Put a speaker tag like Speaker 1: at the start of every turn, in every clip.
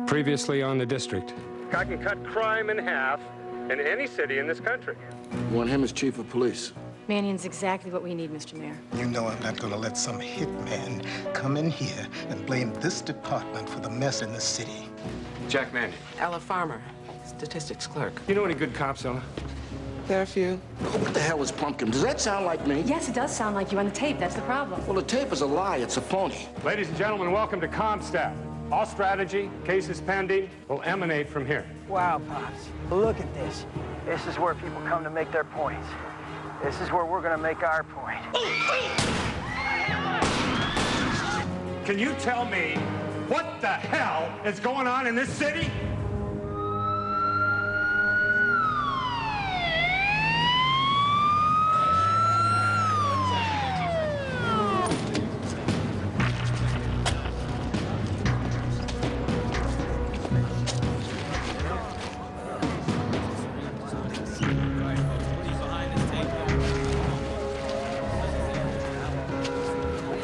Speaker 1: Previously on the district.
Speaker 2: I can cut crime in half in any city in this country.
Speaker 3: You want him as chief of police?
Speaker 4: Mannion's exactly what we need, Mr. Mayor.
Speaker 5: You know I'm not going to let some hitman come in here and blame this department for the mess in this city.
Speaker 1: Jack Mannion.
Speaker 6: Ella Farmer, statistics clerk.
Speaker 1: You know any good cops, Ella?
Speaker 6: There are a few.
Speaker 3: What the hell is Pumpkin? Does that sound like me?
Speaker 4: Yes, it does sound like you on the tape. That's the problem.
Speaker 3: Well, the tape is a lie. It's a phony.
Speaker 1: Ladies and gentlemen, welcome to ComStaff. All strategy, cases pending, will emanate from here.
Speaker 7: Wow, Pops. Look at this. This is where people come to make their points. This is where we're going to make our point.
Speaker 1: Can you tell me what the hell is going on in this city?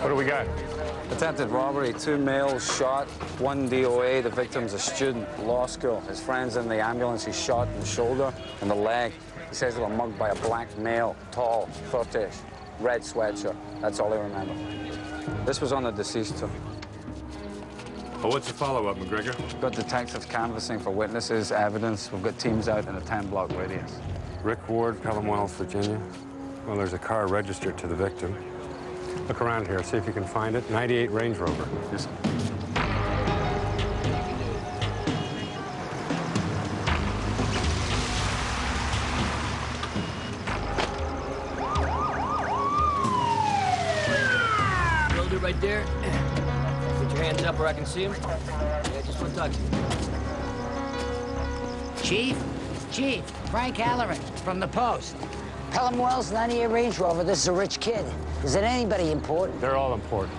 Speaker 1: What do we got?
Speaker 8: Attempted robbery, 2 males shot, 1 DOA. The victim's a student, law school. His friend's in the ambulance. He's shot in the shoulder and the leg. He says they were mugged by a black male, tall, 30-ish, red sweatshirt. That's all he remembers. This was on the deceased, too.
Speaker 1: Well, what's the follow-up, McGregor?
Speaker 8: We've got detectives canvassing for witnesses, evidence. We've got teams out in a 10-block radius.
Speaker 1: Rick Ward, Pelham Wells, Virginia. Well, there's a car registered to the victim. Look around here, see if you can find it. 98 Range Rover.
Speaker 8: Yes, sir.
Speaker 9: Builder right there. Put your hands up where I can see him. Yeah, just want to talk to you.
Speaker 10: Chief, Frank Halloran from the Post. Pelham Wells, 98 Range Rover. This is a rich kid. Is it anybody important?
Speaker 1: They're all important.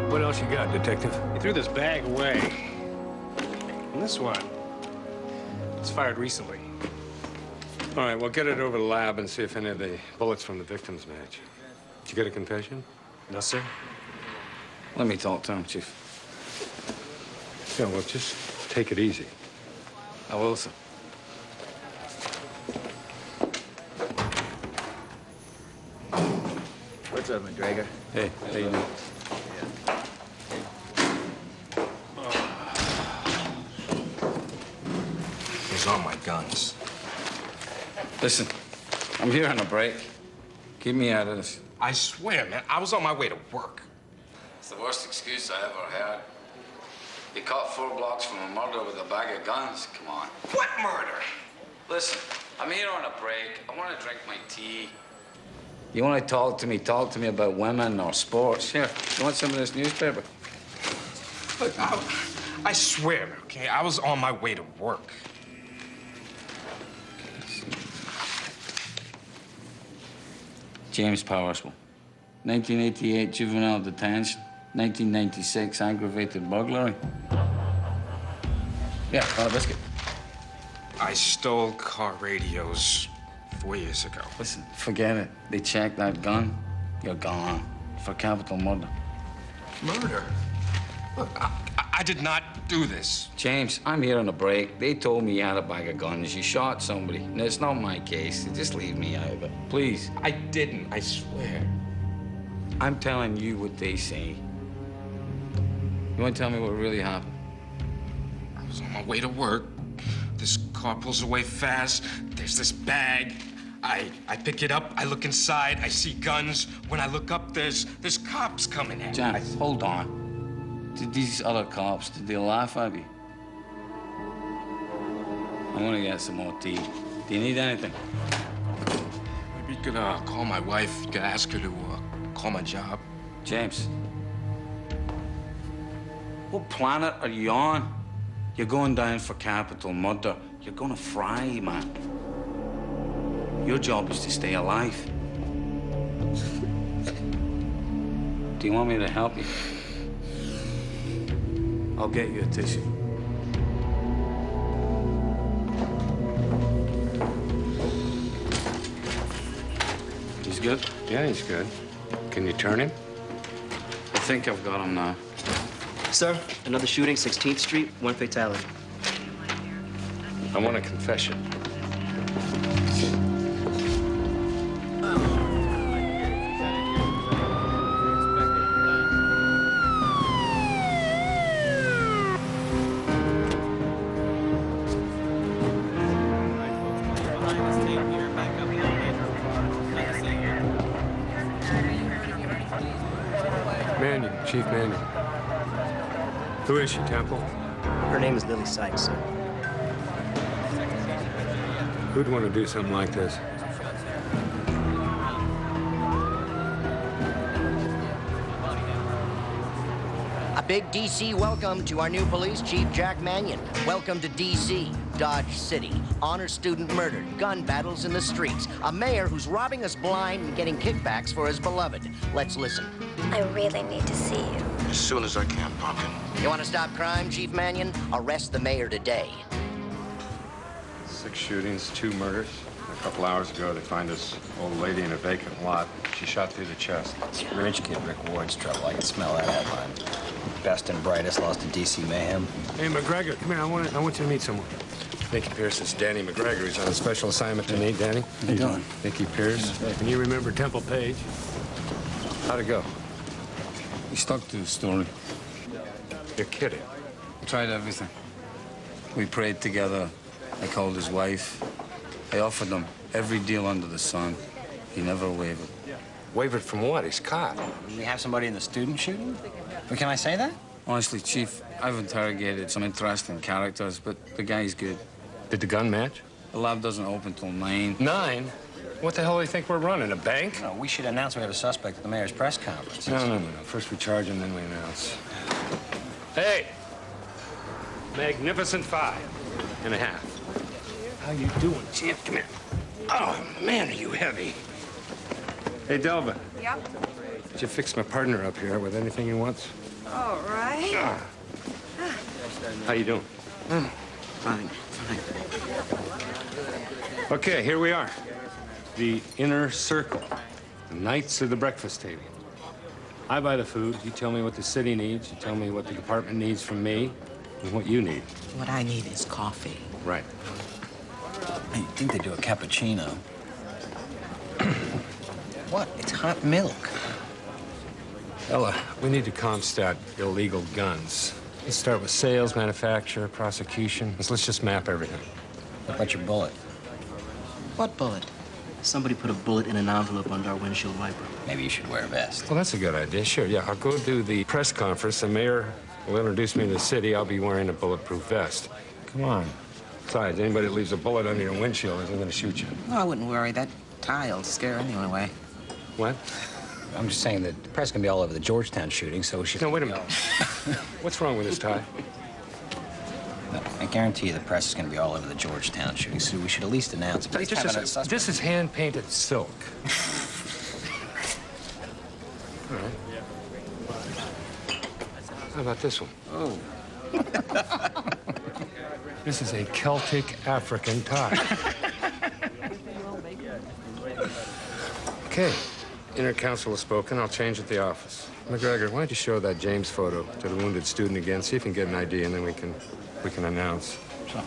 Speaker 1: What else you got, Detective?
Speaker 11: He threw this bag away. And this one, it's fired recently.
Speaker 1: All right, well, get it over to the lab and see if any of the bullets from the victims match. Did you get a confession?
Speaker 11: No, sir.
Speaker 8: Let me talk to him, Chief.
Speaker 1: Yeah, well, just take it easy.
Speaker 8: I will, sir.
Speaker 9: What's up, McGregor?
Speaker 8: Hey, how you doing?
Speaker 11: Here's all my guns.
Speaker 8: Listen, I'm here on a break. Keep me out of this.
Speaker 11: I swear, man, I was on my way to work.
Speaker 8: It's the worst excuse I ever heard. You caught 4 blocks from a murder with a bag of guns. Come on.
Speaker 11: What murder?
Speaker 8: Listen, I'm here on a break. I want to drink my tea. You want to talk to me about women or sports? Here, you want some of this newspaper?
Speaker 11: Look, I swear, okay, I was on my way to work.
Speaker 8: James Powerswell. 1988 juvenile detention. 1996 aggravated burglary. Yeah, want a biscuit?
Speaker 11: I stole car radios 4 years ago.
Speaker 8: Listen, forget it. They checked that gun. You're gone for capital murder.
Speaker 11: Murder? Look, I did not do this.
Speaker 8: James, I'm here on a break. They told me you had a bag of guns. You shot somebody. No, it's not my case. Just leave me out of it, please.
Speaker 11: I didn't, I swear.
Speaker 8: I'm telling you what they say. You want to tell me what really happened?
Speaker 11: I was on my way to work. This car pulls away fast. There's this bag. I pick it up. I look inside. I see guns. When I look up, there's cops coming at me.
Speaker 8: James, hold on. Did these other cops, did they laugh at you? I want to get some more tea. Do you need anything?
Speaker 11: Maybe could call my wife. You could ask her to call my job.
Speaker 8: James, what planet are you on? You're going down for capital murder. You're gonna fry, man. Your job is to stay alive. Do you want me to help you? I'll get you a tissue. He's good?
Speaker 1: Yeah, he's good. Can you turn him?
Speaker 8: I think I've got him now.
Speaker 12: Sir, another shooting, 16th Street, 1 fatality.
Speaker 1: I want a confession. Mannion, Chief Mannion. Who is she, Temple?
Speaker 12: Her name is Lily Sykes, sir.
Speaker 1: Who'd want to do something like this?
Speaker 13: A big D.C. welcome to our new police chief, Jack Mannion. Welcome to D.C., Dodge City. Honor student murdered, gun battles in the streets. A mayor who's robbing us blind and getting kickbacks for his beloved. Let's listen.
Speaker 14: I really need to see you.
Speaker 3: As soon as I can, Pumpkin.
Speaker 13: You want to stop crime, Chief Mannion? Arrest the mayor today.
Speaker 1: 6 shootings, 2 murders. A couple hours ago, they find this old lady in a vacant lot. She shot through the chest.
Speaker 15: Rich kid Rick Ward's trouble. I can smell that headline. Best and brightest lost to D.C. mayhem.
Speaker 1: Hey, McGregor, come here. I want you to meet someone. Nicky Pierce is Danny McGregor. He's on a special assignment to meet Danny.
Speaker 15: How you doing?
Speaker 1: Nicky Pierce. Can you remember Temple Page? How'd it go?
Speaker 8: He stuck to the story.
Speaker 1: You're kidding.
Speaker 8: We tried everything. We prayed together. I called his wife. I offered him every deal under the sun. He never wavered.
Speaker 1: Wavered from what? He's caught.
Speaker 15: We have somebody in the student shooting? But can I say that?
Speaker 8: Honestly, Chief, I've interrogated some interesting characters, but the guy's good.
Speaker 1: Did the gun match?
Speaker 8: The lab doesn't open till 9.
Speaker 1: 9? What the hell do you think we're running, a bank?
Speaker 15: No, we should announce we have a suspect at the mayor's press conference.
Speaker 1: No. First we charge him, then we announce. Hey! Magnificent 5.5. How you doing, Chief? Come here. Oh, man, are you heavy. Hey, Delva.
Speaker 16: Yep.
Speaker 1: Did you fix my partner up here with anything he wants?
Speaker 16: All right.
Speaker 1: How you doing?
Speaker 12: Fine.
Speaker 1: Okay, here we are. The inner circle. The Knights of the breakfast table. I buy the food. You tell me what the city needs. You tell me what the department needs from me and what you need.
Speaker 6: What I need is coffee.
Speaker 1: Right.
Speaker 15: I think they do a cappuccino. What? It's hot milk.
Speaker 1: Ella, we need to comstat illegal guns. Let's start with sales, manufacture, prosecution. Let's just map everything.
Speaker 15: What about your bullet?
Speaker 12: What bullet? Somebody put a bullet in an envelope under our windshield wiper.
Speaker 15: Maybe you should wear a vest.
Speaker 1: Well, that's a good idea. Sure, yeah. I'll go do the press conference. The mayor will introduce me to the city. I'll be wearing a bulletproof vest. Come on. Besides, anybody that leaves a bullet under your windshield isn't going to shoot you.
Speaker 6: No, I wouldn't worry. That tie'll scare anyone away.
Speaker 1: What?
Speaker 15: I'm just saying that the press can be all over the Georgetown shooting, so we should...
Speaker 1: No, wait a minute. What's wrong with this tie?
Speaker 15: No, I guarantee you the press is going to be all over the Georgetown shooting, so we should at least announce it.
Speaker 1: This is hand-painted silk. All right. How about this one?
Speaker 15: Oh.
Speaker 1: This is a Celtic African tie. Okay. Inner counsel has spoken. I'll change at the office. McGregor, why don't you show that James photo to the wounded student again, see if we can get an idea, and then we can announce.
Speaker 15: Sure.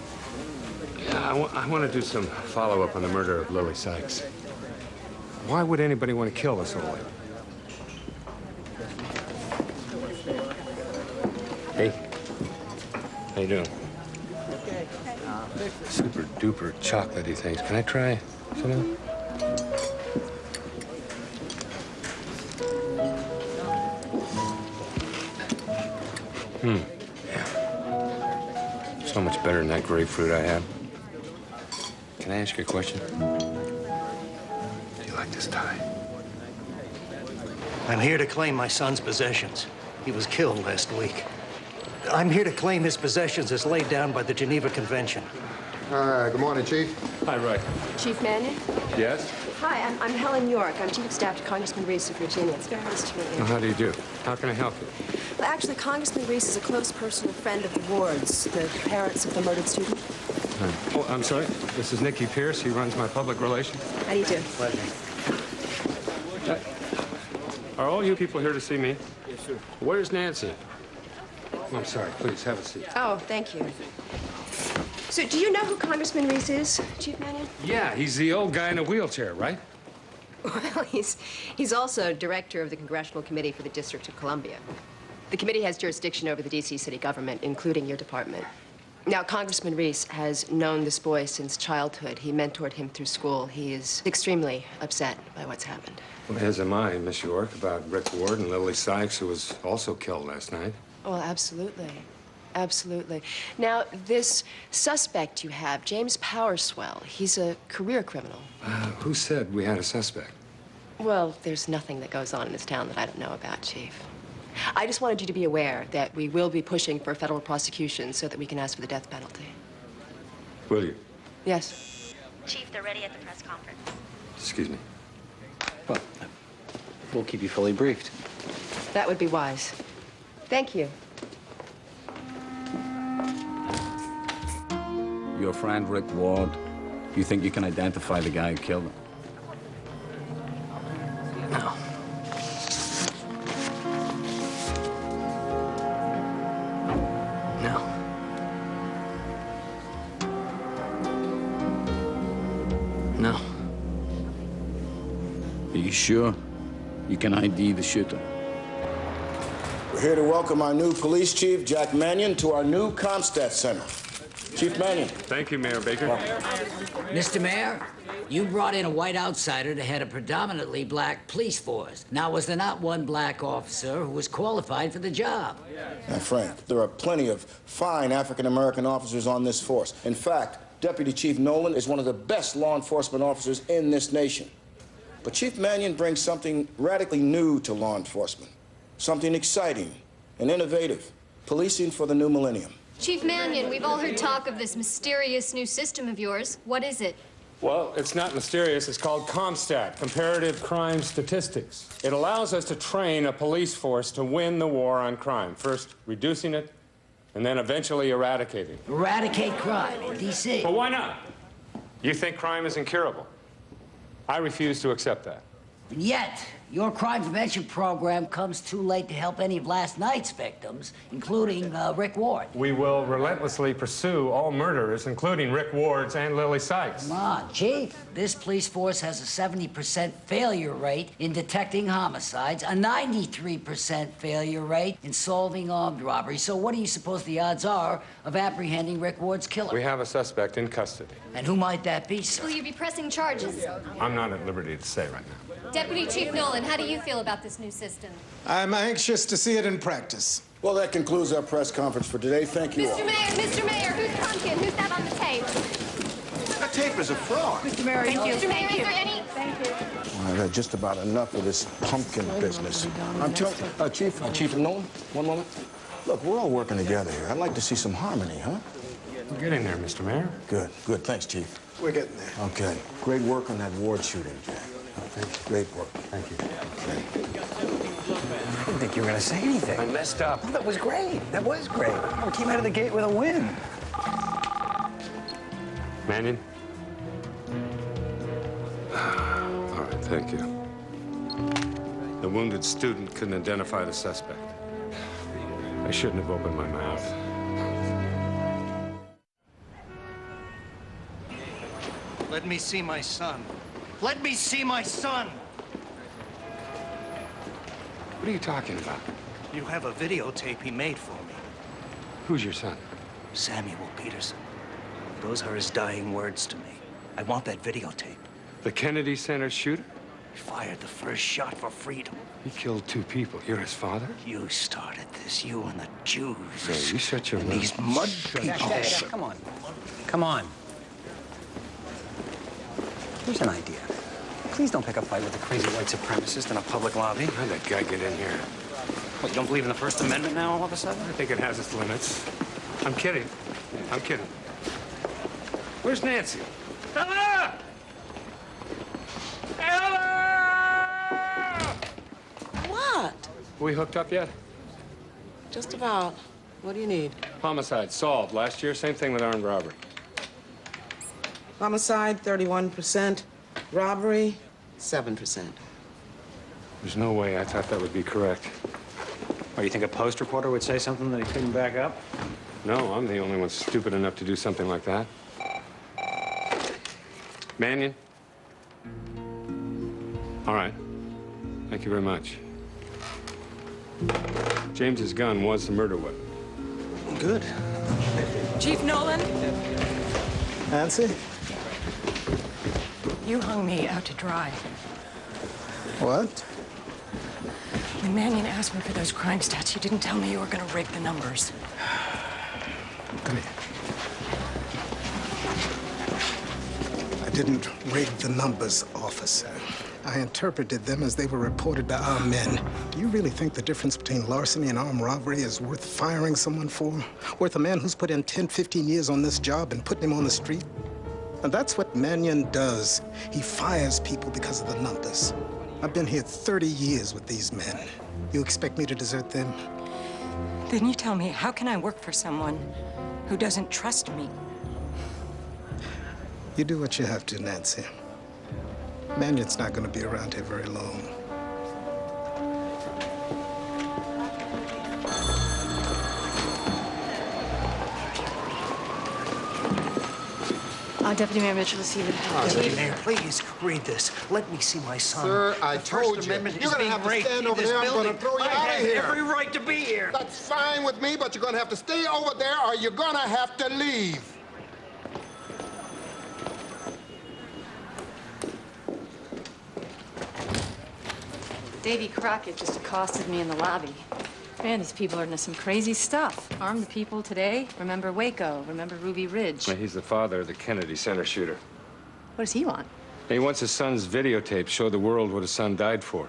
Speaker 1: Yeah, I want to do some follow-up on the murder of Lily Sykes. Why would anybody want to kill this old lady? Hey. How you doing? Super duper chocolatey things. Can I try some of them? Yeah. So much better than that grapefruit I had. Can I ask you a question? Do you like this tie?
Speaker 7: I'm here to claim my son's possessions. He was killed last week. I'm here to claim his possessions as laid down by the Geneva Convention.
Speaker 17: Good morning, Chief.
Speaker 1: Hi, Roy.
Speaker 4: Chief Mannion?
Speaker 1: Yes?
Speaker 4: Hi, I'm Helen York. I'm Chief of Staff to Congressman Reese of Virginia. It's very nice to meet you.
Speaker 1: Well, how do you do? How can I help you?
Speaker 4: Well, actually, Congressman Reese is a close personal friend of the Wards, the parents of the murdered student.
Speaker 1: Oh, I'm sorry. This is Nikki Pierce. He runs my public relations.
Speaker 4: How do you do?
Speaker 1: Pleasure. Are all you people here to see me? Yes, sir. Where's Nancy? Oh, I'm sorry. Please, have a seat.
Speaker 4: Oh, thank you. So, do you know who Congressman Reese is, Chief Mannion?
Speaker 1: Yeah, he's the old guy in a wheelchair, right?
Speaker 4: Well, he's also director of the Congressional Committee for the District of Columbia. The committee has jurisdiction over the D.C. city government, including your department. Now, Congressman Reese has known this boy since childhood. He mentored him through school. He is extremely upset by what's happened.
Speaker 1: Well, as am I, Miss York, about Rick Ward and Lily Sykes, who was also killed last night.
Speaker 4: Well, absolutely. Absolutely. Now, this suspect you have, James Powerswell, he's a career criminal.
Speaker 1: Who said we had a suspect?
Speaker 4: Well, there's nothing that goes on in this town that I don't know about, Chief. I just wanted you to be aware that we will be pushing for federal prosecution so that we can ask for the death penalty.
Speaker 1: Will you?
Speaker 4: Yes.
Speaker 14: Chief, they're ready at the press conference.
Speaker 1: Excuse me.
Speaker 12: Well, we'll keep you fully briefed.
Speaker 4: That would be wise. Thank you.
Speaker 8: Your friend Rick Ward, you think you can identify the guy who killed him?
Speaker 12: No. No. No.
Speaker 8: Are you sure you can ID the shooter?
Speaker 3: We're here to welcome our new police chief, Jack Mannion, to our new Comstat Center. Chief Mannion.
Speaker 1: Thank you, Mayor Baker.
Speaker 10: Mr. Mayor, you brought in a white outsider to head a predominantly black police force. Now, was there not one black officer who was qualified for the job?
Speaker 3: Now, Frank, there are plenty of fine African-American officers on this force. In fact, Deputy Chief Nolan is one of the best law enforcement officers in this nation. But Chief Mannion brings something radically new to law enforcement. Something exciting and innovative. Policing for the new millennium.
Speaker 18: Chief Mannion, we've all heard talk of this mysterious new system of yours. What is it?
Speaker 1: Well, it's not mysterious. It's called ComStat, Comparative Crime Statistics. It allows us to train a police force to win the war on crime. First, reducing it, and then eventually eradicating it.
Speaker 10: Eradicate crime in D.C.
Speaker 1: But why not? You think crime is incurable? I refuse to accept that.
Speaker 10: And yet, your crime prevention program comes too late to help any of last night's victims, including Rick Ward.
Speaker 1: We will relentlessly pursue all murderers, including Rick Ward's and Lily Sykes.
Speaker 10: Come on, Chief. This police force has a 70% failure rate in detecting homicides, a 93% failure rate in solving armed robberies. So what do you suppose the odds are of apprehending Rick Ward's killer?
Speaker 1: We have a suspect in custody.
Speaker 10: And who might that be, sir?
Speaker 18: Will you be pressing charges?
Speaker 1: I'm not at liberty to say right now.
Speaker 18: Deputy Chief Nolan, how do you feel about this new system?
Speaker 5: I'm anxious to see it in practice.
Speaker 3: Well, that concludes our press conference for today. Thank you all.
Speaker 18: Mr. Mayor, who's Pumpkin? Who's that on the tape?
Speaker 3: That tape is a fraud.
Speaker 10: Mr. Mayor,
Speaker 18: Thank you. Mr. Mayor, is there any...
Speaker 4: Thank you.
Speaker 3: Well, I've had just about enough of this pumpkin business. I'm telling Chief Nolan, one moment. Look, we're all working together here. I'd like to see some harmony, huh?
Speaker 1: We're getting there, Mr. Mayor.
Speaker 3: Good, good. Thanks, Chief.
Speaker 5: We're getting there.
Speaker 3: Okay. Great work on that Ward shooting, Jack. Great work.
Speaker 1: Thank you.
Speaker 12: I didn't think you were going to say anything.
Speaker 1: I messed up.
Speaker 12: That was great. That was great. We came out of the gate with a win.
Speaker 1: Mannion? All right, thank you. The wounded student couldn't identify the suspect. I shouldn't have opened my mouth.
Speaker 7: Let me see my son. Let me see my son!
Speaker 1: What are you talking about?
Speaker 7: You have a videotape he made for me.
Speaker 1: Who's your son?
Speaker 7: Samuel Peterson. Those are his dying words to me. I want that videotape.
Speaker 1: The Kennedy Center shooter?
Speaker 7: He fired the first shot for freedom.
Speaker 1: He killed 2 people. You're his father?
Speaker 7: You started this, you and the Jews.
Speaker 1: Hey, you shut your
Speaker 7: and
Speaker 1: mouth.
Speaker 7: these mud people.
Speaker 12: Jack, come on. Come on. Here's an idea.
Speaker 15: please don't pick a fight with a crazy white supremacist in a public lobby.
Speaker 1: How'd that guy get in here?
Speaker 15: What, you don't believe in the First Amendment now all of a sudden?
Speaker 1: I think it has its limits. I'm kidding. I'm kidding. Where's Nancy? Ella! Ella!
Speaker 19: What?
Speaker 1: We hooked up yet?
Speaker 19: Just about. What do you need?
Speaker 1: Homicide solved. Last year, same thing with armed robbery.
Speaker 19: Homicide, 31%. Robbery, 7%.
Speaker 1: There's no way I thought that would be correct.
Speaker 15: Or you think a Post reporter would say something that he couldn't back up?
Speaker 1: No, I'm the only one stupid enough to do something like that. Mannion? All right. Thank you very much. James's gun was the murder weapon.
Speaker 15: Good.
Speaker 16: Chief Nolan?
Speaker 5: Nancy?
Speaker 16: You hung me out to dry.
Speaker 5: What?
Speaker 16: When Mannion asked me for those crime stats, you didn't tell me you were going to rig the numbers.
Speaker 5: Come here. I didn't rig the numbers, officer. I interpreted them as they were reported by our men. Do you really think the difference between larceny and armed robbery is worth firing someone for? Worth a man who's put in 10, 15 years on this job and putting him on the street? And that's what Mannion does. He fires people because of the numbers. I've been here 30 years with these men. You expect me to desert them?
Speaker 16: Then you tell me, how can I work for someone who doesn't trust me?
Speaker 5: You do what you have to, Nancy. Mannion's not going to be around here very long.
Speaker 18: Deputy Mayor Mitchell, see the
Speaker 7: Deputy Mayor, please read this. Let me see my son.
Speaker 17: Sir, I
Speaker 7: The
Speaker 17: told
Speaker 7: First
Speaker 17: you.
Speaker 7: Amendment
Speaker 17: You're
Speaker 7: is
Speaker 17: going to
Speaker 7: being
Speaker 17: have to
Speaker 7: raped
Speaker 17: stand
Speaker 7: in
Speaker 17: over
Speaker 7: this
Speaker 17: there. I'm going to
Speaker 7: building.
Speaker 17: throw you
Speaker 7: I
Speaker 17: out of
Speaker 7: have
Speaker 17: here.
Speaker 7: every right to be here.
Speaker 17: That's fine with me, but you're going to have to stay over there or you're going to have to leave.
Speaker 20: Davy Crockett just accosted me in the lobby. Man, these people are into some crazy stuff. Arm the people today. Remember Waco. Remember Ruby Ridge.
Speaker 1: Well, he's the father of the Kennedy Center shooter.
Speaker 20: What does he want?
Speaker 1: He wants his son's videotape show the world what his son died for.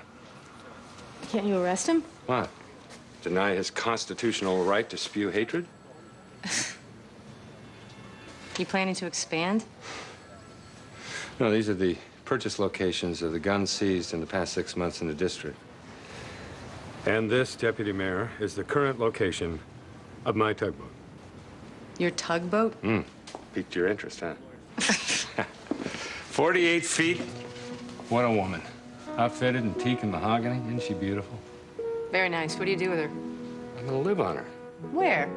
Speaker 20: Can't you arrest him?
Speaker 1: What? Deny his constitutional right to spew hatred?
Speaker 20: You planning to expand?
Speaker 1: No, these are the purchase locations of the guns seized in the past 6 months in the district. And this, Deputy Mayor, is the current location of my tugboat.
Speaker 20: Your tugboat?
Speaker 1: Piqued your interest, huh? 48 feet. What a woman. Outfitted in teak and mahogany. Isn't she beautiful?
Speaker 20: Very nice. What do you do with her?
Speaker 1: I'm gonna live on her.
Speaker 20: Where?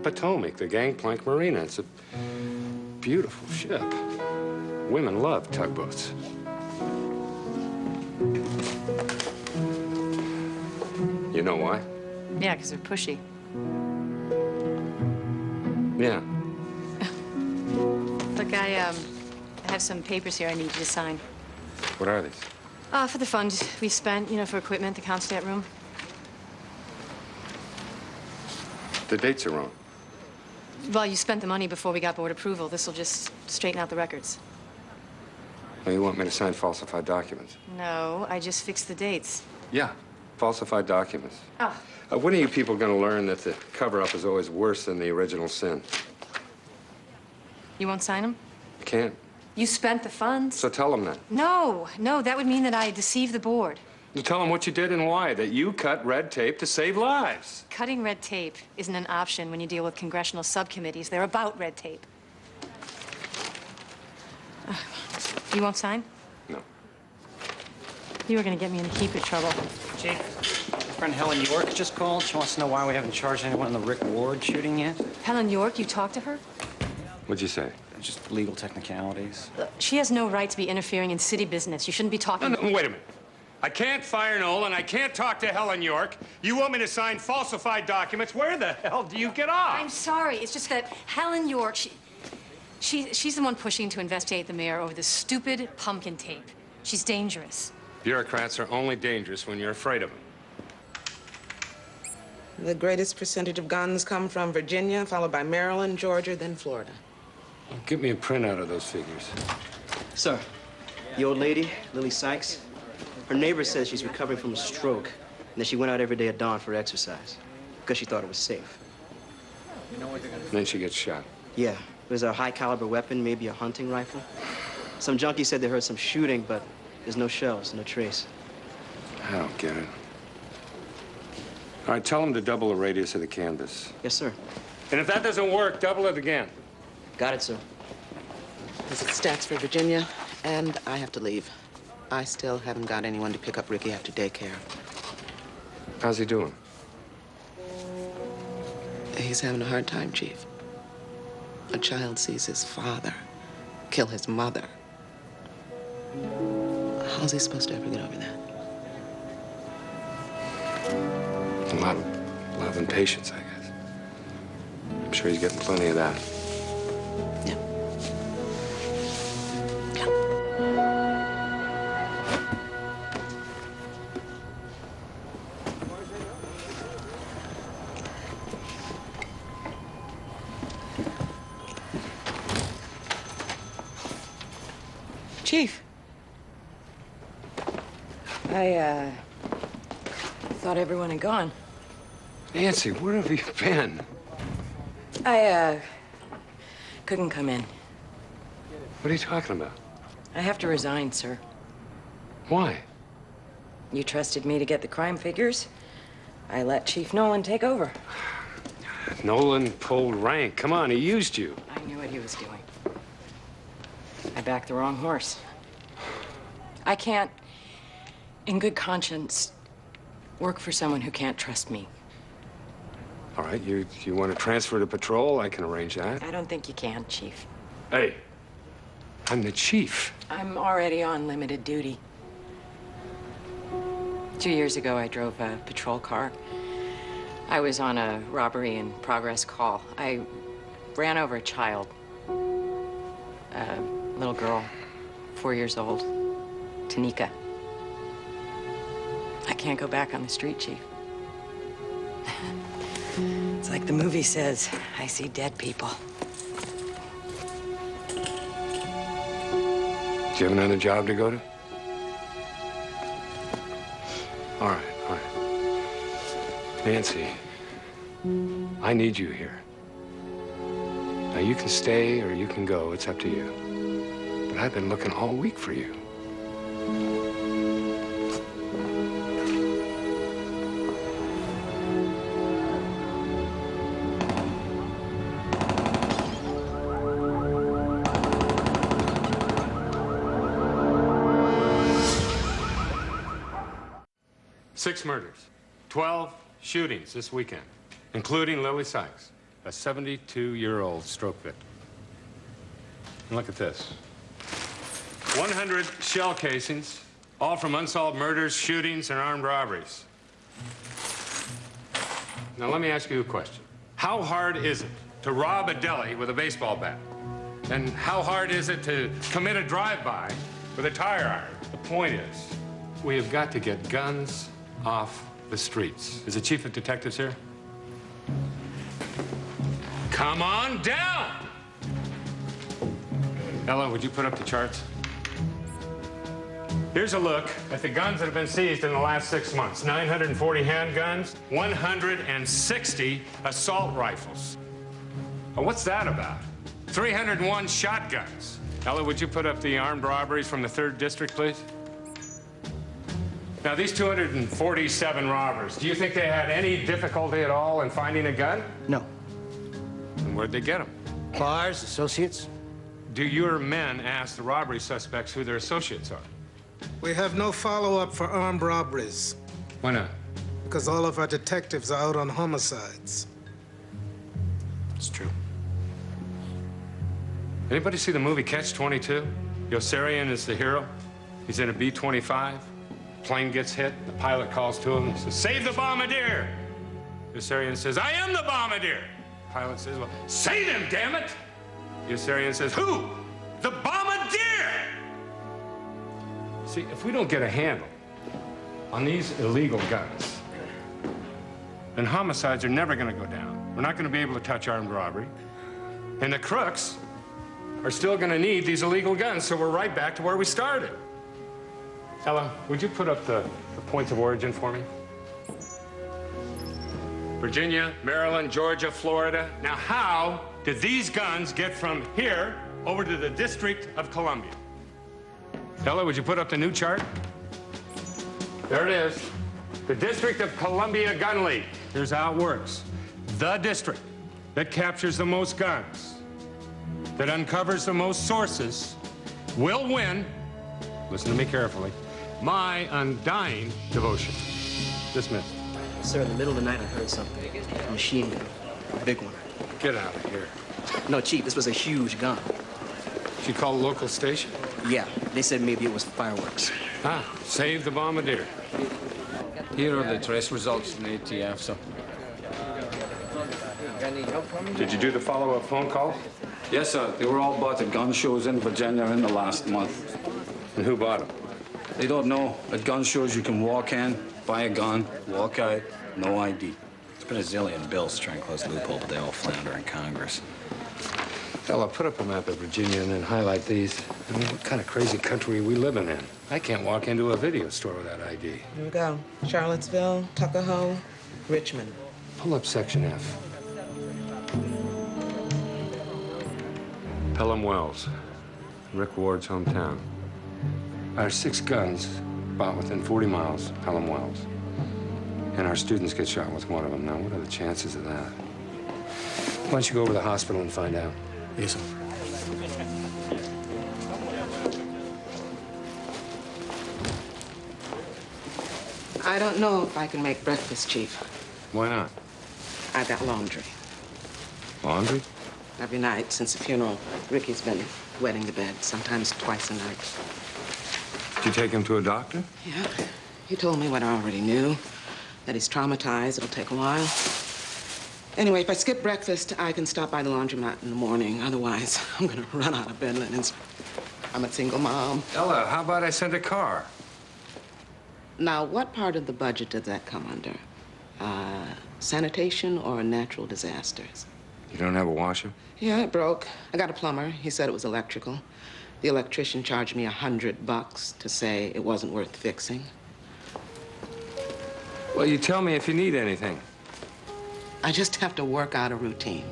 Speaker 1: Potomac, the Gangplank Marina. It's a beautiful ship. Women love tugboats. You know why?
Speaker 20: Yeah, because they're pushy.
Speaker 1: Yeah.
Speaker 20: Look, I have some papers here I need you to sign.
Speaker 1: What are these?
Speaker 20: For the funds we spent, you know, for equipment, the constat room.
Speaker 1: The dates are wrong.
Speaker 20: Well, you spent the money before we got board approval. This will just straighten out the records.
Speaker 1: Oh, you want me to sign falsified documents?
Speaker 20: No, I just fixed the dates.
Speaker 1: Yeah, falsified documents.
Speaker 20: Oh.
Speaker 1: When are you people going to learn that the cover-up is always worse than the original sin?
Speaker 20: You won't sign them?
Speaker 1: You can't.
Speaker 20: You spent the funds.
Speaker 1: So tell them that.
Speaker 20: No, that would mean that I deceived the board.
Speaker 1: You tell them what you did and why, that you cut red tape to save lives.
Speaker 20: Cutting red tape isn't an option when you deal with congressional subcommittees. They're about red tape. You won't sign?
Speaker 1: No.
Speaker 20: You were going to get me into keeper trouble.
Speaker 15: Chief, my friend Helen York just called. She wants to know why we haven't charged anyone in the Rick Ward shooting yet.
Speaker 20: Helen York, you talked to her?
Speaker 1: What'd you say?
Speaker 15: Just legal technicalities.
Speaker 20: She has no right to be interfering in city business. You shouldn't be talking...
Speaker 1: No, wait a minute. I can't fire Nolan. I can't talk to Helen York. You want me to sign falsified documents? Where the hell do you get off?
Speaker 20: I'm sorry. It's just that Helen York, she's the one pushing to investigate the mayor over this stupid pumpkin tape. She's dangerous.
Speaker 1: Bureaucrats are only dangerous when you're afraid of them.
Speaker 19: The greatest percentage of guns come from Virginia, followed by Maryland, Georgia, then Florida.
Speaker 1: Well, get me a printout of those figures.
Speaker 12: Sir. The old lady, Lily Sykes, her neighbor says she's recovering from a stroke and that she went out every day at dawn for exercise because she thought it was safe.
Speaker 1: Then she gets shot.
Speaker 12: Yeah, it was a high-caliber weapon, maybe a hunting rifle. Some junkie said they heard some shooting, but there's no shells, no trace.
Speaker 1: I don't get it. All right, tell them to double the radius of the canvas.
Speaker 12: Yes, sir.
Speaker 1: And if that doesn't work, double it again.
Speaker 12: Got it, sir.
Speaker 19: Visit stats for Virginia, and I have to leave. I still haven't got anyone to pick up Ricky after daycare.
Speaker 1: How's he doing?
Speaker 19: He's having a hard time, Chief. A child sees his father kill his mother. How's he supposed to ever get over that?
Speaker 1: A lot of love and patience, I guess. I'm sure he's getting plenty of that.
Speaker 19: Yeah. Chief.
Speaker 16: I thought everyone had gone.
Speaker 1: Nancy, where have you been?
Speaker 16: I couldn't come in.
Speaker 1: What are you talking about?
Speaker 16: I have to resign, sir.
Speaker 1: Why?
Speaker 16: You trusted me to get the crime figures. I let Chief Nolan take over.
Speaker 1: Nolan pulled rank. Come on, he used you.
Speaker 16: I knew what he was doing. I backed the wrong horse. I can't, in good conscience, work for someone who can't trust me.
Speaker 1: All right, you want to transfer to patrol? I can arrange that.
Speaker 16: I don't think you can, Chief.
Speaker 1: Hey, I'm the chief.
Speaker 16: I'm already on limited duty. 2 years ago, I drove a patrol car. I was on a robbery in progress call. I ran over a child. A little girl, 4 years old, Tanika. I can't go back on the street, Chief. It's like the movie says, I see dead people.
Speaker 1: Do you have another job to go to? All right, all right. Nancy, I need you here. Now, you can stay or you can go. It's up to you. But I've been looking all week for you. Six murders, 12 shootings this weekend, including Lily Sykes, a 72-year-old stroke victim. And look at this. 100 shell casings, all from unsolved murders, shootings, and armed robberies. Now, let me ask you a question. How hard is it to rob a deli with a baseball bat? And how hard is it to commit a drive-by with a tire iron? The point is, we have got to get guns off the streets. Is the chief of detectives here? Come on down! Ella, would you put up the charts? Here's a look at the guns that have been seized in the last 6 months. 940 handguns, 160 assault rifles. Well, what's that about? 301 shotguns. Ella, would you put up the armed robberies from the 3rd District, please? Now, these 247 robbers, do you think they had any difficulty at all in finding a gun?
Speaker 12: No.
Speaker 1: And where'd they get them?
Speaker 12: Bars, associates?
Speaker 1: Do your men ask the robbery suspects who their associates are?
Speaker 5: We have no follow-up for armed robberies.
Speaker 1: Why not?
Speaker 5: Because all of our detectives are out on homicides.
Speaker 12: It's true.
Speaker 1: Anybody see the movie Catch-22? Yossarian is the hero. He's in a B-25. Plane gets hit. The pilot calls to him and says, "Save the bombardier!" Yossarian says, "I am the bombardier!" Pilot says, "Well, save him, damn it!" Yossarian says, "Who? The bombardier!" See, if we don't get a handle on these illegal guns, then homicides are never going to go down. We're not going to be able to touch armed robbery. And the crooks, are still going to need these illegal guns, so we're right back to where we started. Ella, would you put up the points of origin for me? Virginia, Maryland, Georgia, Florida. Now, how did these guns get from here over to the District of Columbia? Ella, would you put up the new chart? There it is. The District of Columbia Gun League. Here's how it works. The district that captures the most guns, that uncovers the most sources, will win, listen to me carefully, my undying devotion. Dismissed.
Speaker 12: Sir, in the middle of the night, I heard something. A machine gun. A big one.
Speaker 1: Get out of here.
Speaker 12: No, Chief, this was a huge gun.
Speaker 1: Did you call the local station?
Speaker 12: Yeah, they said maybe it was fireworks.
Speaker 1: Ah, save the bombardier.
Speaker 8: Here are the trace results from the ATF, sir.
Speaker 1: Did you do the follow-up phone call?
Speaker 8: Yes, sir. They were all bought at gun shows in Virginia in the last month.
Speaker 1: And who bought them?
Speaker 8: They don't know. At gun shows, you can walk in, buy a gun, walk out, no ID.
Speaker 15: There's been a zillion bills to try and close the loophole, but they all flounder in Congress.
Speaker 1: Ella, put up a map of Virginia and then highlight these. I mean, what kind of crazy country are we living in? I can't walk into a video store without ID.
Speaker 19: Here we go. Charlottesville, Tuckahoe, Richmond.
Speaker 1: Pull up Section F. Pelham Wells, Rick Ward's hometown. Our 6 guns bought within 40 miles of Pelham Wells. And our students get shot with one of them. Now, what are the chances of that? Why don't you go over to the hospital and find out?
Speaker 12: Yes, sir.
Speaker 19: I don't know if I can make breakfast, Chief.
Speaker 1: Why not?
Speaker 19: I got laundry.
Speaker 1: Laundry?
Speaker 19: Every night since the funeral, Ricky's been wetting the bed, sometimes twice a night.
Speaker 1: Did you take him to a doctor?
Speaker 19: Yeah. He told me what I already knew, that he's traumatized. It'll take a while. Anyway, if I skip breakfast, I can stop by the laundromat in the morning. Otherwise, I'm gonna run out of bed linens. I'm a single mom.
Speaker 1: Ella, how about I send a car?
Speaker 19: Now, what part of the budget does that come under? Sanitation or natural disasters?
Speaker 1: You don't have a washer?
Speaker 19: Yeah, it broke. I got a plumber. He said it was electrical. The electrician charged me $100 to say it wasn't worth fixing.
Speaker 1: Well, you tell me if you need anything.
Speaker 19: I just have to work out a routine.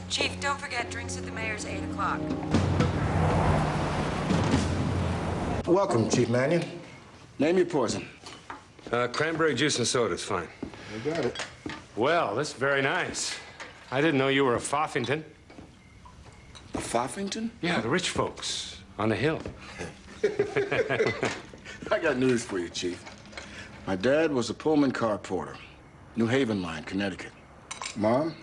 Speaker 16: Chief, don't forget, drinks at the mayor's 8 o'clock.
Speaker 3: Welcome, Chief Mannion. Name your poison.
Speaker 1: Cranberry juice and soda's fine.
Speaker 3: You got it.
Speaker 1: Well, this is very nice. I didn't know you were a Foffington.
Speaker 3: A Foffington?
Speaker 1: Yeah, the rich folks on the hill.
Speaker 3: I got news for you, Chief. My dad was a Pullman car porter, New Haven line, Connecticut. Mom,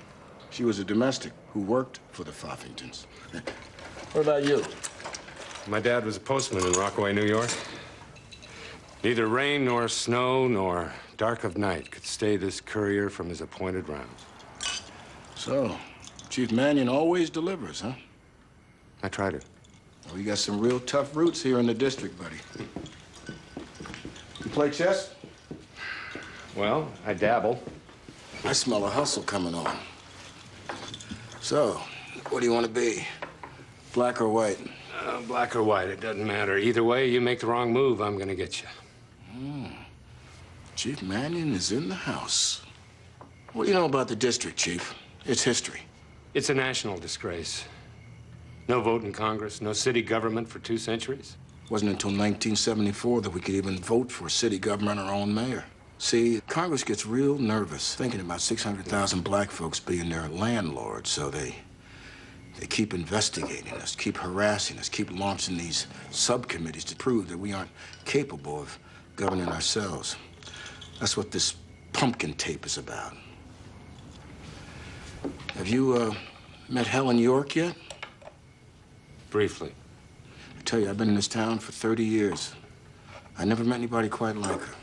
Speaker 3: she was a domestic who worked for the Foffingtons. What about you?
Speaker 1: My dad was a postman in Rockaway, New York. Neither rain nor snow nor dark of night could stay this courier from his appointed rounds.
Speaker 3: So, Chief Mannion always delivers, huh?
Speaker 1: I try to.
Speaker 3: Well, you got some real tough roots here in the district, buddy. You play chess?
Speaker 1: Well, I dabble.
Speaker 3: I smell a hustle coming on. So, what do you want to be? Black or white?
Speaker 1: Black or white, it doesn't matter. Either way, you make the wrong move, I'm gonna get you.
Speaker 3: Chief Mannion is in the house. What do you know about the district, Chief? It's history.
Speaker 1: It's a national disgrace. No vote in Congress, no city government for 2 centuries.
Speaker 3: Wasn't until 1974 that we could even vote for a city government, our own mayor. See, Congress gets real nervous thinking about 600,000 black folks being their landlords, so they keep investigating us, keep harassing us, keep launching these subcommittees to prove that we aren't capable of governing ourselves. That's what this pumpkin tape is about. Have you, met Helen York yet?
Speaker 1: Briefly.
Speaker 3: I tell you, I've been in this town for 30 years. I never met anybody quite like her.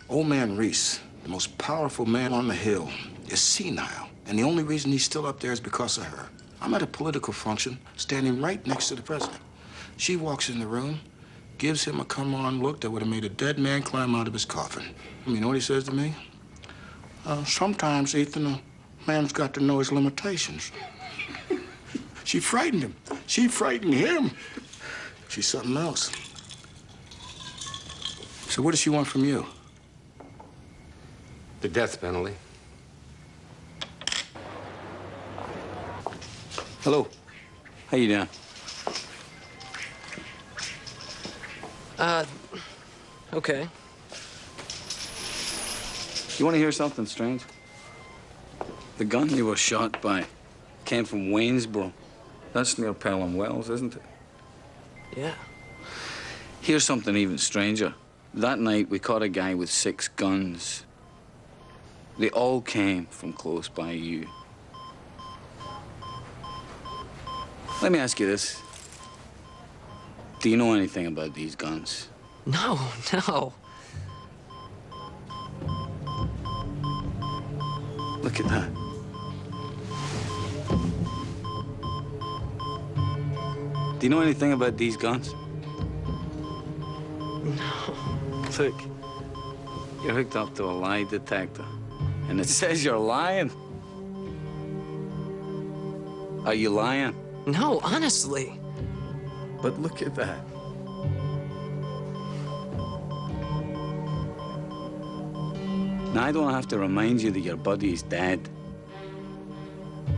Speaker 3: Old man Reese, the most powerful man on the hill, is senile. And the only reason he's still up there is because of her. I'm at a political function, standing right next to the president. She walks in the room, gives him a come-on look that would have made a dead man climb out of his coffin. You know what he says to me? Sometimes, Ethan, a man's got to know his limitations. She frightened him. She frightened him. She's something else. So what does she want from you?
Speaker 1: The death penalty.
Speaker 8: Hello. How you doing?
Speaker 9: Okay.
Speaker 8: You want to hear something strange? The gun you were shot by came from Waynesboro. That's near Pelham Wells, isn't it?
Speaker 9: Yeah.
Speaker 8: Here's something even stranger. That night, we caught a guy with 6 guns. They all came from close by you. Let me ask you this. Do you know anything about these guns?
Speaker 9: No, no.
Speaker 8: Look at that. Do you know anything about these guns?
Speaker 9: No.
Speaker 8: Look, you're hooked up to a lie detector, and it says you're lying. Are you lying?
Speaker 9: No, honestly.
Speaker 8: But look at that. Now, I don't have to remind you that your buddy is dead.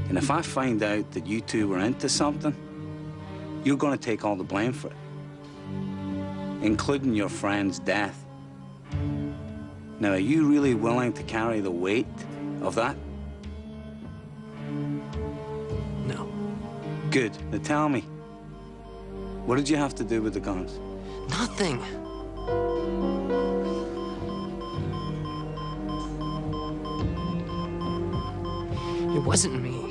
Speaker 8: And if I find out that you two were into something, you're gonna take all the blame for it, including your friend's death. Now, are you really willing to carry the weight of that?
Speaker 9: No.
Speaker 8: Good. Now tell me, what did you have to do with the guns?
Speaker 9: Nothing. It wasn't me.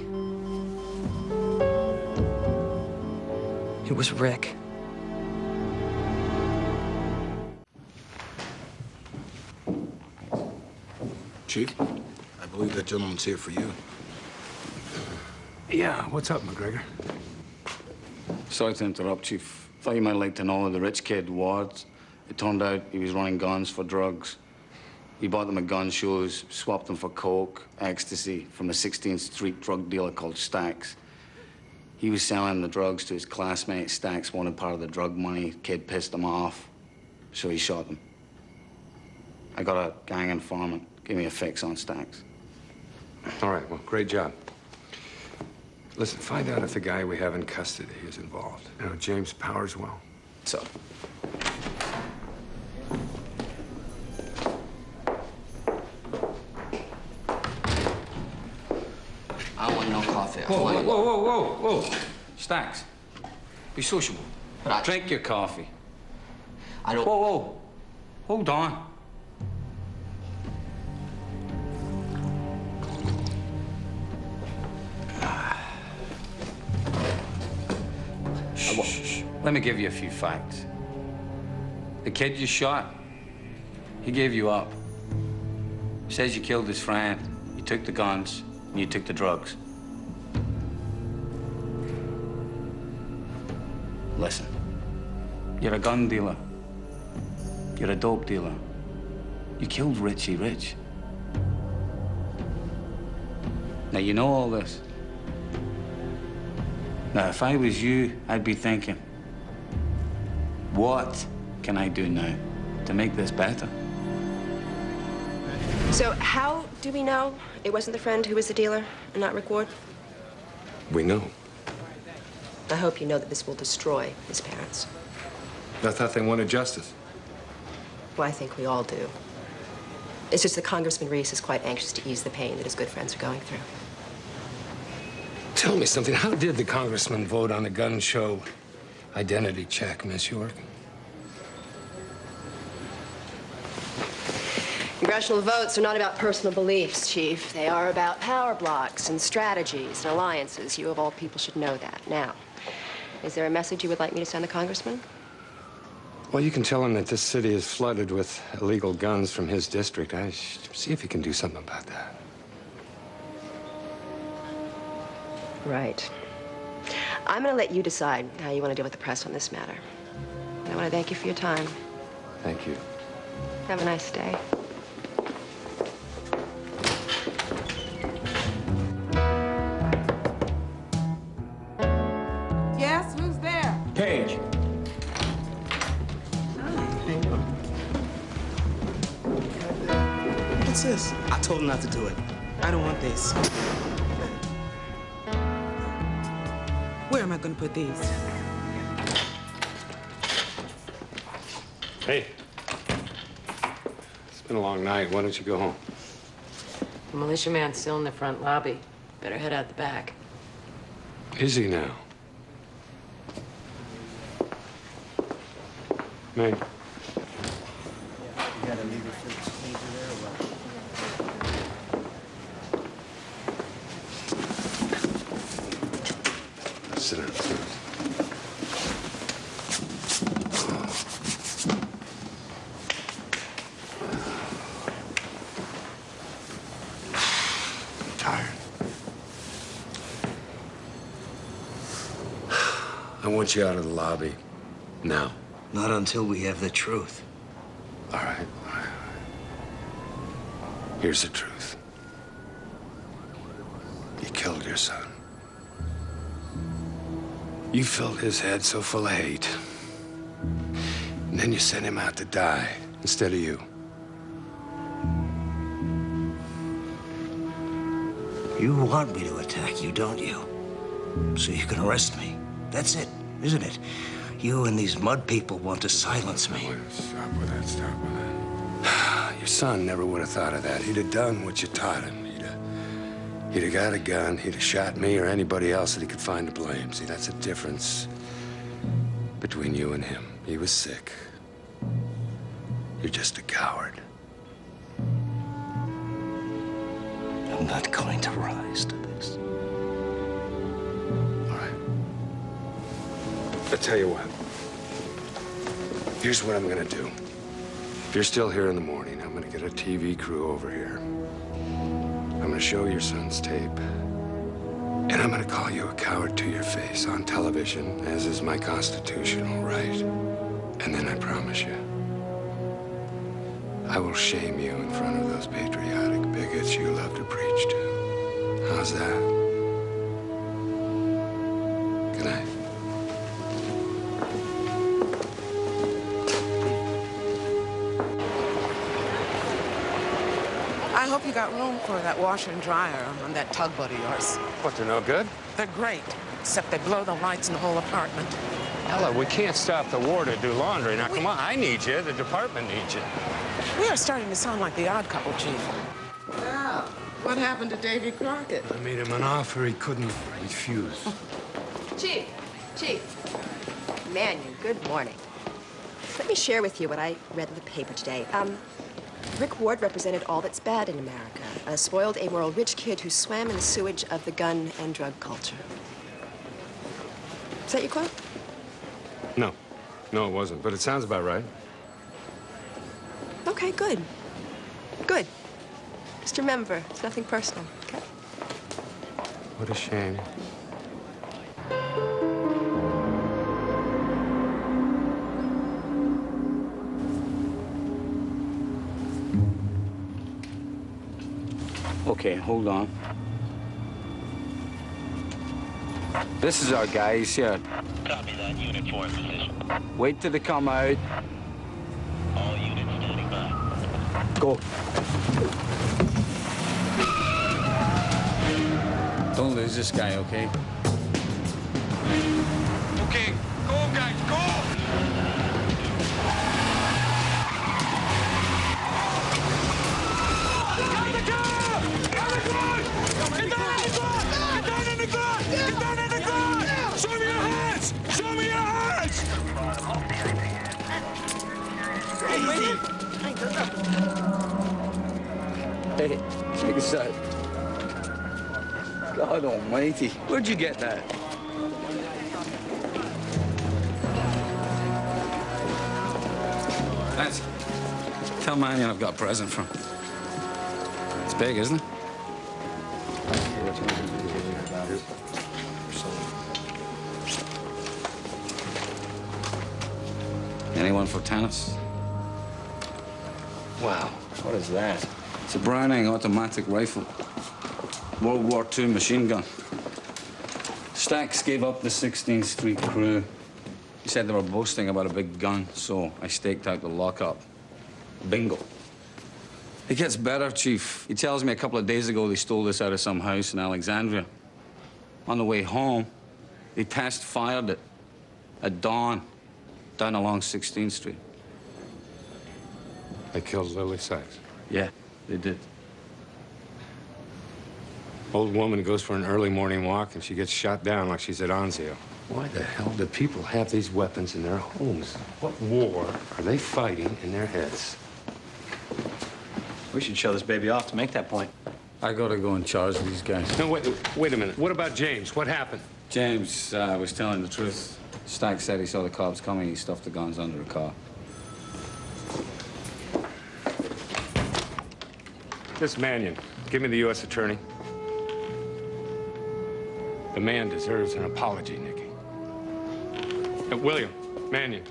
Speaker 9: It was Rick.
Speaker 3: Chief, I believe that gentleman's here for you.
Speaker 1: Yeah, what's up, McGregor?
Speaker 8: Sorry to interrupt, Chief. Thought you might like to know the rich kid, Ward. It turned out he was running guns for drugs. He bought them at gun shows, swapped them for coke, ecstasy from a 16th Street drug dealer called Stacks. He was selling the drugs to his classmates. Stacks wanted part of the drug money. Kid pissed him off, so he shot them. I got a gang informant. Gave me a fix on Stacks.
Speaker 1: All right, well, great job. Listen, find out if the guy we have in custody is involved. You know, James Powerswell.
Speaker 8: So.
Speaker 9: I want no coffee.
Speaker 8: Whoa. Stacks, be sociable.
Speaker 9: But
Speaker 8: Drink your coffee.
Speaker 9: I don't...
Speaker 8: Whoa. Hold on. Shh. Let me give you a few facts. The kid you shot, he gave you up. Says you killed his friend. You took the guns, and you took the drugs. Listen, you're a gun dealer. You're a dope dealer. You killed Richie Rich. Now, you know all this. Now, if I was you, I'd be thinking, what can I do now to make this better?
Speaker 4: So how do we know it wasn't the friend who was the dealer and not Rick Ward?
Speaker 1: We know.
Speaker 4: I hope you know that this will destroy his parents.
Speaker 1: I thought they wanted justice.
Speaker 4: Well, I think we all do. It's just that Congressman Reese is quite anxious to ease the pain that his good friends are going through.
Speaker 1: Tell me something. How did the congressman vote on a gun show identity check, Miss York?
Speaker 4: Congressional votes are not about personal beliefs, Chief. They are about power blocks and strategies and alliances. You, of all people, should know that. Now, is there a message you would like me to send the congressman?
Speaker 1: Well, you can tell him that this city is flooded with illegal guns from his district. See if you can do something about that.
Speaker 4: Right. I'm going to let you decide how you want to deal with the press on this matter. I want to thank you for your time.
Speaker 1: Thank you.
Speaker 4: Have a nice day.
Speaker 19: What's this?
Speaker 12: I told him not to do it.
Speaker 19: I don't want this. Where am I going to put these?
Speaker 1: Hey. It's been a long night. Why don't you go home?
Speaker 16: The militiaman's still in the front lobby. Better head out the back.
Speaker 1: Is he now? May. Sit down, sit down. I'm tired. I want you out of the lobby. Now.
Speaker 12: Not until we have the truth.
Speaker 1: All right, all right. Here's the truth. You killed your son. You filled his head so full of hate. And then you sent him out to die instead of you.
Speaker 12: You want me to attack you, don't you? So you can arrest me. That's it, isn't it? You and these mud people want to silence me.
Speaker 1: Stop with that, stop with that. Your son never would have thought of that. He'd have done what you taught him. He'd have got a gun, he'd have shot me or anybody else that he could find to blame. See, that's the difference between you and him. He was sick. You're just a coward.
Speaker 12: I'm not going to rise to this.
Speaker 1: All right. I'll tell you what. Here's what I'm gonna do. If you're still here in the morning, I'm gonna get a TV crew over here. I'm gonna show your son's tape. And I'm gonna call you a coward to your face on television, as is my constitutional right. And then I promise you, I will shame you in front of those patriotic bigots you love to preach to. How's that? Good night.
Speaker 19: I hope you got room for that washer and dryer on that tugboat of yours.
Speaker 1: What, they're no good?
Speaker 19: They're great, except they blow the lights in the whole apartment.
Speaker 1: Ella, we can't stop the war to do laundry. Now, come on, I need you. The department needs you.
Speaker 19: We are starting to sound like the Odd Couple, Chief. Now, what happened to Davy Crockett?
Speaker 1: I made him an offer he couldn't refuse.
Speaker 4: Chief, Mannion, good morning. Let me share with you what I read in the paper today. Rick Ward represented all that's bad in America. A spoiled, amoral, rich kid who swam in the sewage of the gun and drug culture. Is that your quote?
Speaker 1: No. No, it wasn't. But it sounds about right.
Speaker 4: Okay, good. Good. Just remember, it's nothing personal, okay?
Speaker 1: What a shame.
Speaker 8: Okay, hold on. This is our guy, he's here.
Speaker 21: Copy that, Unit 4 in position.
Speaker 8: Wait till they come out.
Speaker 21: All units standing by.
Speaker 8: Go.
Speaker 15: Don't lose this guy, okay?
Speaker 11: Okay, go, guys, go!
Speaker 8: Hey, check this out. God almighty, where'd you get that?
Speaker 15: Nancy, tell Mannion I've got a present for him. It's big, isn't it? Anyone for tennis?
Speaker 8: Wow, what is that?
Speaker 15: It's a Browning automatic rifle. World War II machine gun. Stacks gave up the 16th Street crew. He said they were boasting about a big gun, so I staked out the lockup. Bingo. It gets better, Chief. He tells me a couple of days ago they stole this out of some house in Alexandria. On the way home, they test-fired it at dawn down along 16th Street.
Speaker 1: They killed Lily Sykes.
Speaker 15: Yeah, they did.
Speaker 1: Old woman goes for an early morning walk and she gets shot down like she's at Anzio. Why the hell do people have these weapons in their homes? What war are they fighting in their heads?
Speaker 2: We should show this baby off to make that point.
Speaker 15: I gotta go and charge these guys.
Speaker 1: No, wait a minute. What about James? What happened?
Speaker 15: James was telling the truth. Stack said he saw the cops coming. He stuffed the guns under the car.
Speaker 1: This Mannion, give me the U.S. attorney. The man deserves an apology, Nicky. William, Mannion,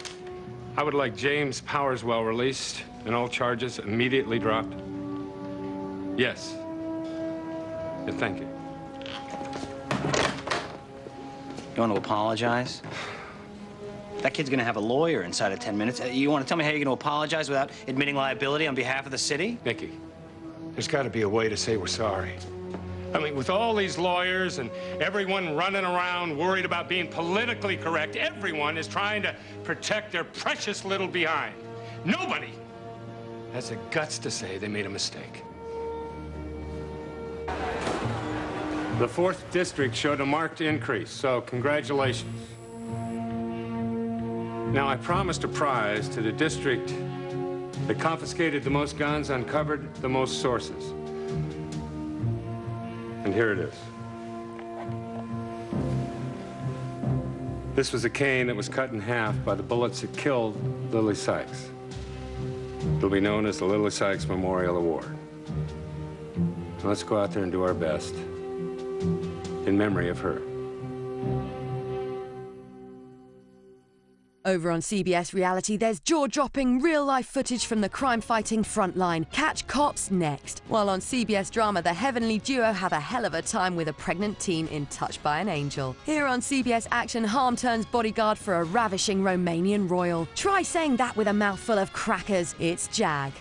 Speaker 1: I would like James Powerswell released and all charges immediately dropped. Yes. Yeah, thank you.
Speaker 2: You want to apologize? That kid's gonna have a lawyer inside of 10 minutes. You want to tell me how you're gonna apologize without admitting liability on behalf of the city?
Speaker 1: Nicky, there's got to be a way to say we're sorry. I mean, with all these lawyers and everyone running around worried about being politically correct, everyone is trying to protect their precious little behind. Nobody has the guts to say they made a mistake. The 4th District showed a marked increase, so congratulations. Now, I promised a prize to the district that confiscated the most guns, uncovered the most sources. And here it is. This was a cane that was cut in half by the bullets that killed Lily Sykes. It'll be known as the Lily Sykes Memorial Award. Now let's go out there and do our best in memory of her.
Speaker 22: Over on CBS Reality, there's jaw-dropping, real-life footage from the crime-fighting frontline. Catch cops next. While on CBS Drama, the heavenly duo have a hell of a time with a pregnant teen in Touched by an Angel. Here on CBS Action, Harm turns bodyguard for a ravishing Romanian royal. Try saying that with a mouthful of crackers. It's Jag.